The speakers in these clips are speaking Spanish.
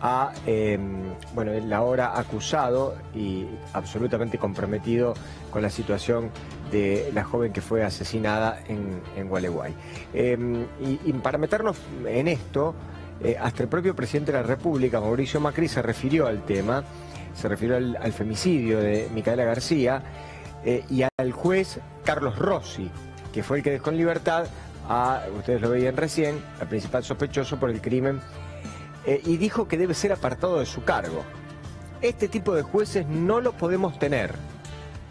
a bueno, el ahora acusado y absolutamente comprometido con la situación de la joven que fue asesinada en Gualeguay. Y para meternos en esto, hasta el propio presidente de la República, Mauricio Macri, se refirió al tema, se refirió al femicidio de Micaela García y al juez Carlos Rossi, que fue el que dejó en libertad ustedes lo veían recién, al principal sospechoso por el crimen, y dijo que debe ser apartado de su cargo. Este tipo de jueces no lo podemos tener,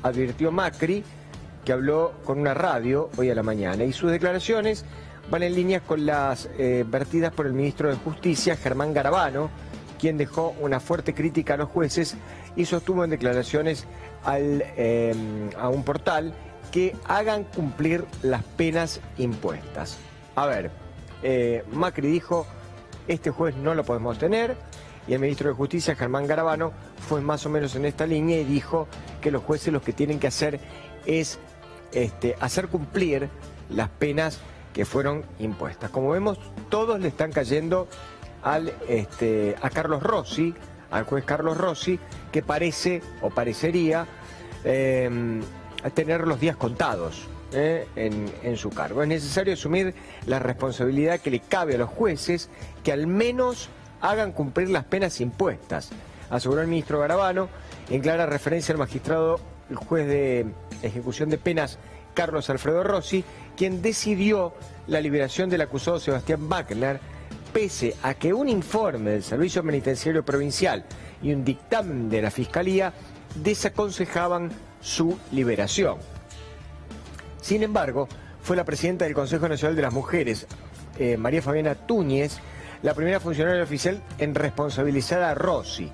advirtió Macri, que habló con una radio hoy a la mañana, y sus declaraciones van en línea con las vertidas por el ministro de Justicia, Germán Garabano, quien dejó una fuerte crítica a los jueces y sostuvo en declaraciones a un portal que hagan cumplir las penas impuestas. A ver, Macri dijo, este juez no lo podemos tener, y el ministro de Justicia, Germán Garabano, fue más o menos en esta línea y dijo que los jueces lo que tienen que hacer es hacer cumplir las penas que fueron impuestas. Como vemos, todos le están cayendo a Carlos Rossi, al juez Carlos Rossi, que parece o parecería tener los días contados en su cargo. Es necesario asumir la responsabilidad que le cabe a los jueces, que al menos hagan cumplir las penas impuestas, aseguró el ministro Garabano, en clara referencia al magistrado, el juez de ejecución de penas, Carlos Alfredo Rossi, quien decidió la liberación del acusado Sebastián Wagner, pese a que un informe del Servicio Penitenciario Provincial y un dictamen de la Fiscalía desaconsejaban su liberación. Sin embargo, fue la presidenta del Consejo Nacional de las Mujeres, María Fabiana Túñez, la primera funcionaria oficial en responsabilizar a Rossi.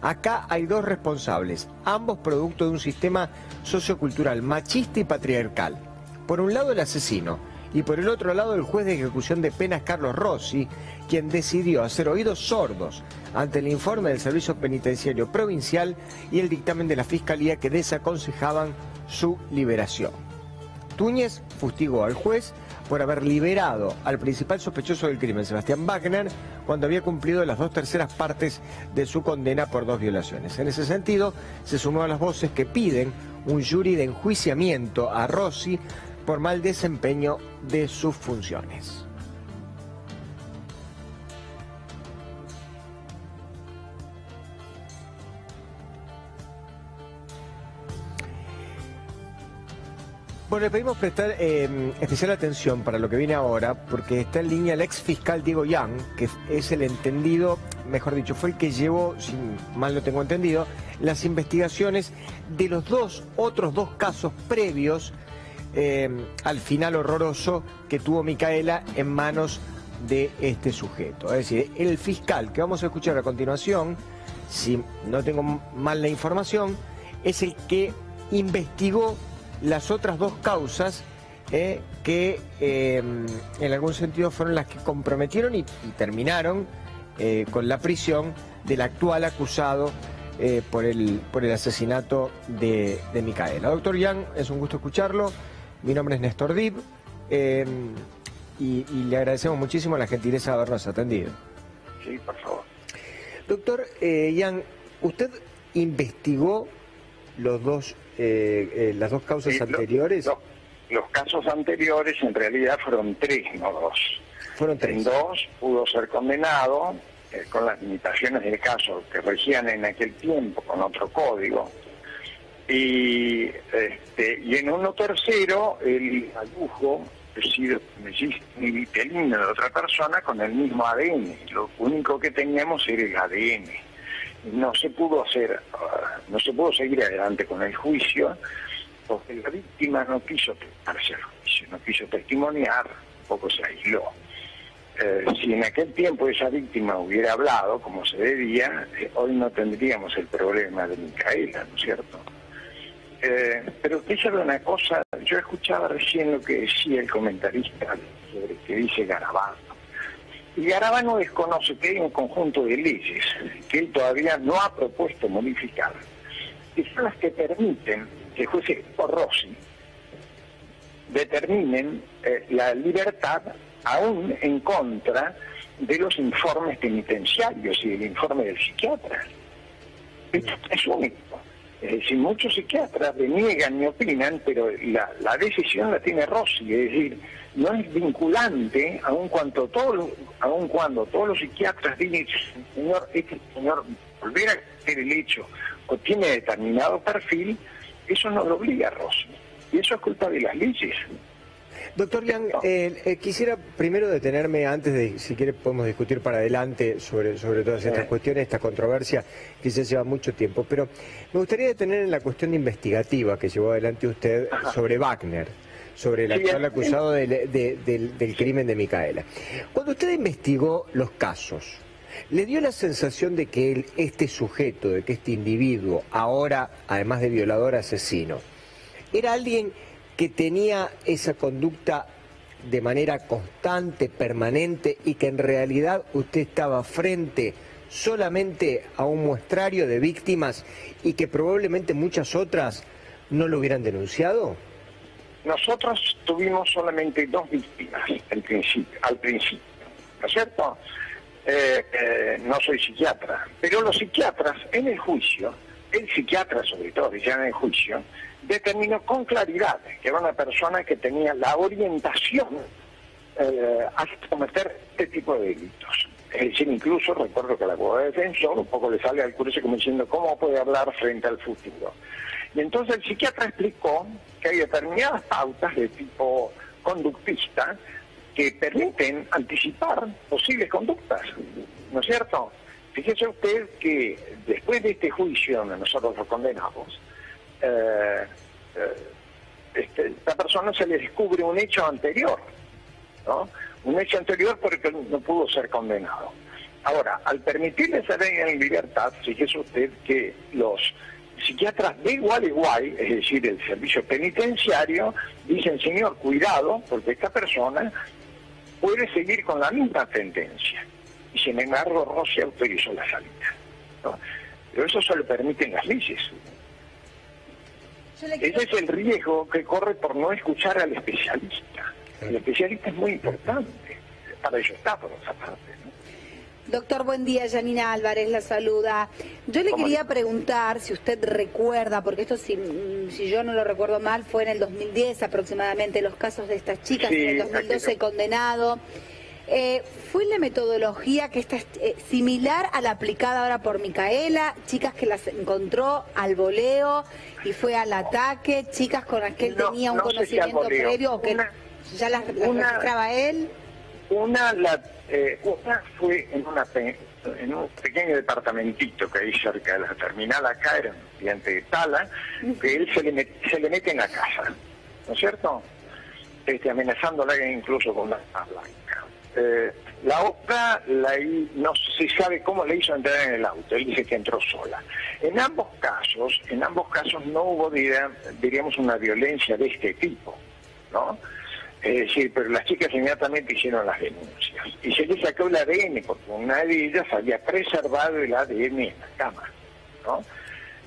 Acá hay dos responsables, ambos producto de un sistema sociocultural machista y patriarcal. Por un lado el asesino y por el otro lado el juez de ejecución de penas Carlos Rossi, quien decidió hacer oídos sordos ante el informe del Servicio Penitenciario Provincial y el dictamen de la Fiscalía que desaconsejaban su liberación. Túñez fustigó al juez por haber liberado al principal sospechoso del crimen, Sebastián Wagner, cuando había cumplido las 2/3 partes de su condena por 2 violaciones. En ese sentido, se sumó a las voces que piden un jury de enjuiciamiento a Rossi por mal desempeño de sus funciones. Bueno, le pedimos prestar especial atención para lo que viene ahora, porque está en línea el ex fiscal Diego Yang, que es el entendido, mejor dicho, fue el que llevó, si mal no tengo entendido, las investigaciones de los otros dos casos previos al final horroroso que tuvo Micaela en manos de este sujeto. Es decir, el fiscal que vamos a escuchar a continuación, si no tengo mal la información, es el que investigó las otras dos causas que en algún sentido fueron las que comprometieron y terminaron con la prisión del actual acusado por el asesinato de Micaela. Doctor Yang, es un gusto escucharlo. Mi nombre es Néstor Dib y le agradecemos muchísimo la gentileza de habernos atendido. Sí, por favor. Doctor Yang, ¿usted investigó las dos causas anteriores? Los casos anteriores en realidad fueron 3, no 2. Fueron 3. En 2 pudo ser condenado con las limitaciones del caso que regían en aquel tiempo con otro código. Y en uno tercero él adujo nivitelina de otra persona con el mismo ADN. Lo único que teníamos era el ADN. No se pudo seguir adelante con el juicio porque la víctima no quiso prestarse al juicio, no quiso testimoniar, poco se aisló. Si en aquel tiempo esa víctima hubiera hablado como se debía, hoy no tendríamos el problema de Micaela, ¿no es cierto? Pero usted sabe una cosa, yo escuchaba recién lo que decía el comentarista sobre que dice Garabano. Y Garabano desconoce que hay un conjunto de leyes que él todavía no ha propuesto modificar, que son las que permiten que el juez Rossi determinen la libertad aún en contra de los informes penitenciarios y del informe del psiquiatra. Esto es único. Es decir, muchos psiquiatras deniegan y opinan, pero la decisión la tiene Rossi, es decir, no es vinculante, aun cuando todos los psiquiatras dicen, señor, este señor volver a hacer el hecho o tiene determinado perfil, eso no lo obliga a Rossi, y eso es culpa de las leyes. Doctor Yang, quisiera primero detenerme, antes de, si quiere podemos discutir para adelante sobre todas estas cuestiones, esta controversia que ya lleva mucho tiempo, pero me gustaría detener en la cuestión investigativa que llevó adelante usted sobre Wagner, sobre el actual acusado del crimen de Micaela. Cuando usted investigó los casos, ¿le dio la sensación de que este sujeto, de que este individuo, ahora además de violador, asesino, era alguien que tenía esa conducta de manera constante, permanente, y que en realidad usted estaba frente solamente a un muestrario de víctimas y que probablemente muchas otras no lo hubieran denunciado? Nosotros tuvimos solamente 2 víctimas al principio, ¿no es cierto? No soy psiquiatra, pero los psiquiatras en el juicio, el psiquiatra sobre todo, ya en el juicio, determinó con claridad que era una persona que tenía la orientación a cometer este tipo de delitos. Es decir, incluso recuerdo que la abogada de defensor un poco le sale al curso como diciendo cómo puede hablar frente al futuro. Y entonces el psiquiatra explicó que hay determinadas pautas de tipo conductista que permiten anticipar posibles conductas, ¿no es cierto? Fíjese usted que después de este juicio donde nosotros lo condenamos, esta persona se le descubre un hecho anterior, ¿no? Un hecho anterior porque no pudo ser condenado. Ahora, al permitirle salir en libertad, fíjese usted que los psiquiatras de igual a igual, es decir, el servicio penitenciario, dicen, señor, cuidado, porque esta persona puede seguir con la misma sentencia. Y sin embargo, Rossi autorizó la salida, ¿no? Pero eso solo permiten las leyes. Ese es el riesgo que corre por no escuchar al especialista. El especialista es muy importante, para ello está por otra parte, ¿no? Doctor, buen día, Yanina Álvarez la saluda. Yo le quería preguntar si usted recuerda, porque esto si yo no lo recuerdo mal, fue en el 2010 aproximadamente, los casos de estas chicas, en el 2012 condenado. ¿Fue la metodología que está similar a la aplicada ahora por Micaela? Chicas que las encontró al voleo y fue al ataque, chicas con las que él tenía un conocimiento previo o que ya las registraba él. Una fue en un pequeño departamentito que hay cerca de la terminal acá, era un estudiante de Tala, que él se le mete en la casa, ¿no es cierto? Amenazándola incluso con la blanca. La otra, no se sabe cómo le hizo entrar en el auto, él dice que entró sola. En ambos casos no hubo, diríamos, una violencia de este tipo, ¿no? Es decir, pero las chicas inmediatamente hicieron las denuncias. Y se le sacó el ADN, porque una de ellas había preservado el ADN en la cama, ¿no?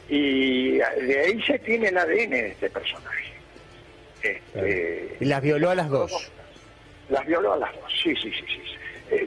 Y de ahí se tiene el ADN de este personaje. ¿Y las violó a las dos? Las violó a las dos, sí.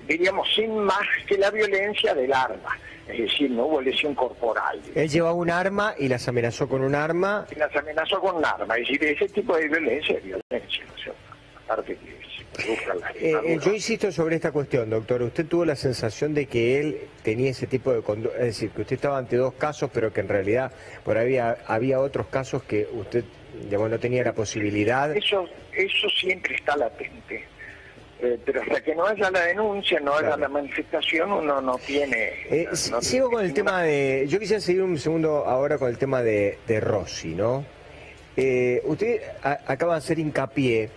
Diríamos, sin más que la violencia del arma. Es decir, no hubo lesión corporal. Él llevaba un arma y las amenazó con un arma. Y las amenazó con un arma. Es decir, ese tipo de violencia es violencia, ¿no es cierto? Aparte que se produzcan las yo insisto sobre esta cuestión, doctor. ¿Usted tuvo la sensación de que él tenía ese tipo de conducta? Es decir, que usted estaba ante 2 casos, pero que en realidad por ahí había otros casos que usted, digamos, no tenía la posibilidad. Eso siempre está latente. Pero hasta que no haya la denuncia, no haya la manifestación, uno no tiene... sigo con el tema de... Yo quisiera seguir un segundo ahora con el tema de Rossi, ¿no? Usted acaba de hacer hincapié,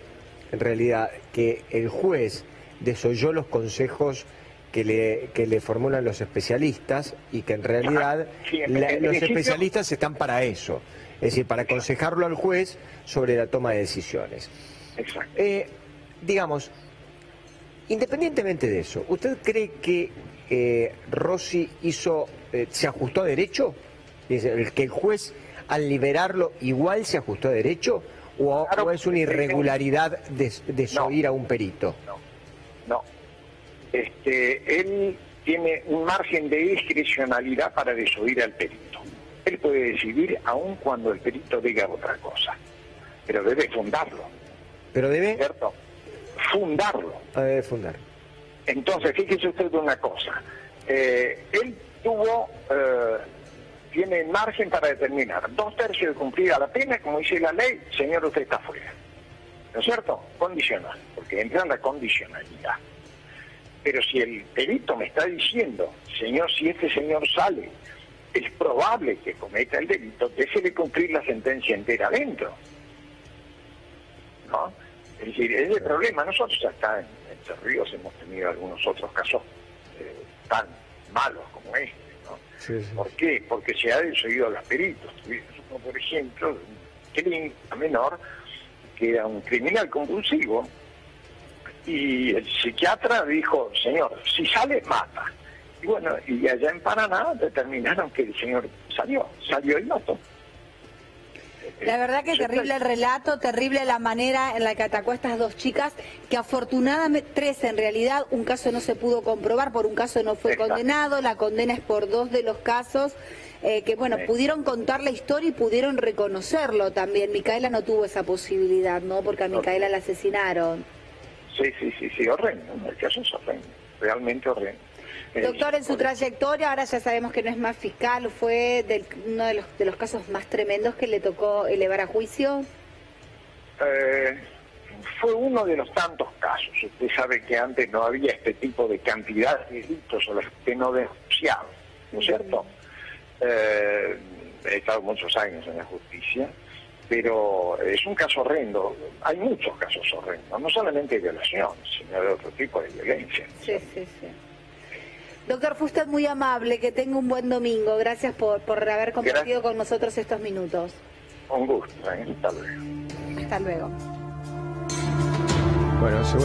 en realidad, que el juez desoyó los consejos que le formulan los especialistas y que en realidad los especialistas están para eso, es decir, para aconsejarlo al juez sobre la toma de decisiones. Exacto. Digamos, independientemente de eso, ¿usted cree que Rossi se ajustó a derecho? ¿Que el juez al liberarlo igual se ajustó a derecho? ¿O es una irregularidad desoír a un perito? No. él tiene un margen de discrecionalidad para desoír al perito. Él puede decidir aun cuando el perito diga otra cosa, pero debe fundarlo. ¿Pero debe? ¿Cierto? Fundarlo. Debe fundar. Entonces, fíjese usted de una cosa. Él tiene margen para determinar 2/3 de cumplida la pena, como dice la ley, señor, usted está fuera. ¿No es cierto? Condicional, porque entra en la condicionalidad. Pero si el perito me está diciendo, señor, si este señor sale, es probable que cometa el delito, déjele cumplir la sentencia entera adentro. ¿No? Es decir, ese es el problema. Nosotros acá en Entre Ríos hemos tenido algunos otros casos tan malos como este, ¿no? Sí, sí. ¿Por qué? Porque se ha desoído a los peritos. Tuvimos, por ejemplo, un crimen menor que era un criminal compulsivo, y el psiquiatra dijo, señor, si sale, mata. Y bueno, y allá en Paraná determinaron que el señor salió y mató. La verdad que terrible el relato, terrible la manera en la que atacó a estas dos chicas, que afortunadamente, 3 en realidad, un caso no se pudo comprobar, por un caso no fue condenado, la condena es por 2 de los casos, que bueno, pudieron contar la historia y pudieron reconocerlo también. Micaela no tuvo esa posibilidad, ¿no? Porque a Micaela la asesinaron. Sí, horrendo, el caso es horrendo, realmente horrendo. Doctor, en su trayectoria, ahora ya sabemos que no es más fiscal, ¿fue uno de los casos más tremendos que le tocó elevar a juicio? Fue uno de los tantos casos. Usted sabe que antes no había este tipo de cantidad de delitos a los que no denunciaban, ¿no es cierto? He estado muchos años en la justicia, pero es un caso horrendo. Hay muchos casos horrendos, no solamente de violación, sino de otro tipo de violencia. Sí. Doctor, fue usted muy amable, que tenga un buen domingo. Gracias por haber compartido con nosotros estos minutos. Un gusto, hasta luego. Hasta luego. Bueno, seguro.